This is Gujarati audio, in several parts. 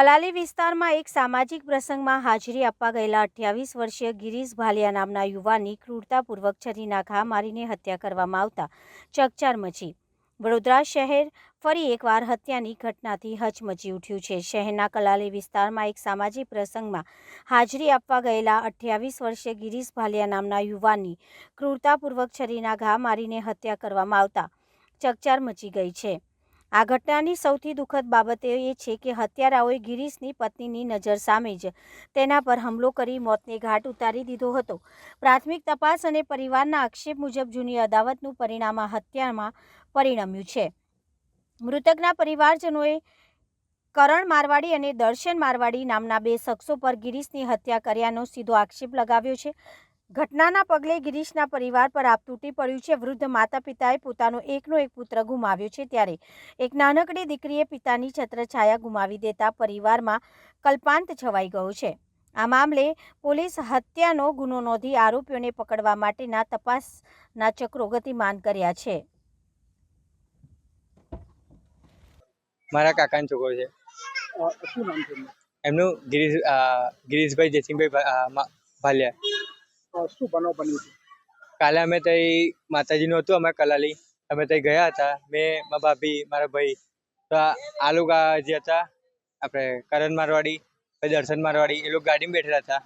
કલાલી વિસ્તારમાં એક સામાજિક પ્રસંગમાં હાજરી આપવા ગયેલા 28 વર્ષીય ગિરીશ ભાલિયા નામના યુવાનની ક્રૂરતાપૂર્વક છરીના ઘા મારીને હત્યા કરવામાં આવતા ચકચાર મચી. વડોદરા શહેર ફરી એકવાર હત્યાની ઘટનાથી હચમચી ઉઠ્યું છે. શહેરના કલાલી વિસ્તારમાં એક સામાજિક પ્રસંગમાં હાજરી આપવા ગયેલા 28 વર્ષીય ગિરીશ ભાલિયા નામના યુવાનની ક્રૂરતાપૂર્વક છરીના ઘા મારીને હત્યા કરવામાં આવતા ચકચાર મચી ગઈ છે. આ ઘટનાની સૌથી દુઃખદ બાબત એ છે કે હત્યારાઓએ ગિરીશની પત્નીની નજર સામે જ તેના પર હુમલો કરી મોતને ઘાટ ઉતારી દીધો હતો. પ્રાથમિક તપાસ અને પરિવારના આક્ષેપ મુજબ જૂની અદાવતનું પરિણામ આ હત્યામાં પરિણમ્યું છે. મૃતકના પરિવારજનોએ કરણ મારવાડી અને દર્શન મારવાડી નામના બે શખ્સો પર ગિરીશની હત્યા કર્યાનો સીધો આક્ષેપ લગાવ્યો છે. ઘટનાના પગલે ગિરીશના પરિવાર પર આપ તૂટી પડ્યું છે. વૃદ્ધ માતા પિતાએ પોતાનો એકનો એક પુત્ર ગુમાવ્યો છે, ત્યારે એક નાનકડી દીકરીએ પિતાની છત્રછાયા ગુમાવી દેતા પરિવારમાં કલ્પાંત છવાઈ ગયો છે. આ મામલે પોલીસ હત્યાનો ગુનો નોંધી આરોપીઓને પકડવા માટેના તપાસના ચક્રો ગતિમાન કર્યા છે. મારા કાકાનો છોકરો છે. શું નામ છે એમનું ગિરીશભાઈ જયસિંહભાઈ ભાલિયા. શું બનાવ બન્યું છે? કાલે અમે ત્યાં માતાજીનું હતું, અમે કલાલી અમે ત્યાં ગયા હતા. મેં, મારા ભાભી, મારા ભાઈ. તો આ લોકો જે હતા આપણે કરણ મારવાડી પછી દર્શન મારવાડી, એ લોકો ગાડીમાં બેઠેલા હતા.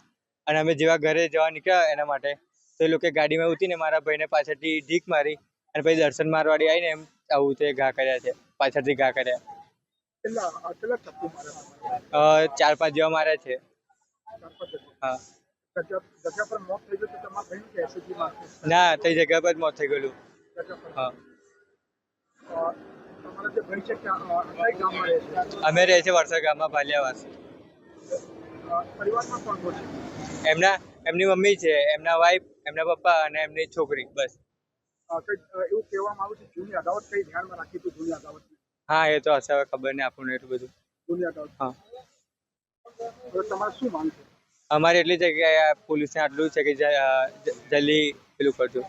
અને અમે જેવા ઘરે જવા નીકળ્યા એના માટે, તો એ લોકો ગાડીમાં ઉતરીને મારા ભાઈને પાછળથી ઢીક મારી અને પછી દર્શન મારવાડી આવીને એમ આવું તે ઘા કર્યા છે, પાછળથી ઘા કર્યા. કેટલા ચપ્પુ માર્યા? 4-5 જેવા માર્યા છે. હા. જગ્યા પર મોત થઈ ગયું તો તમારા ભાઈનું કે એસએજીમાં? ના, તે જગ્યા પર જ મોત થઈ ગયેલું. હા. તમારા જે ભાઈ છે કઈ ગામમાં રહે છે? અમે રહે છે વરસાદ ગામમાં, ભાલિયાવાસ. પરિવારમાં કોણ કોણ છે? એમની મમ્મી છે, એમના વાઈફ, એમના પપ્પા અને એમની છોકરી, બસ. એવું કહેવામાં આવ્યું છે જૂની અદાવત કઈ ધ્યાનમાં રાખી હતી? જૂની અદાવત? હા, એ તો હશે, હવે ખબર નહીં આપણને એટલું બધું. જૂની અદાવત. હા. હવે તમારે શું માંગ છે? અમારે એટલી છે કે પોલીસને આટલું છે કે જલ્દી પેલું કરજો.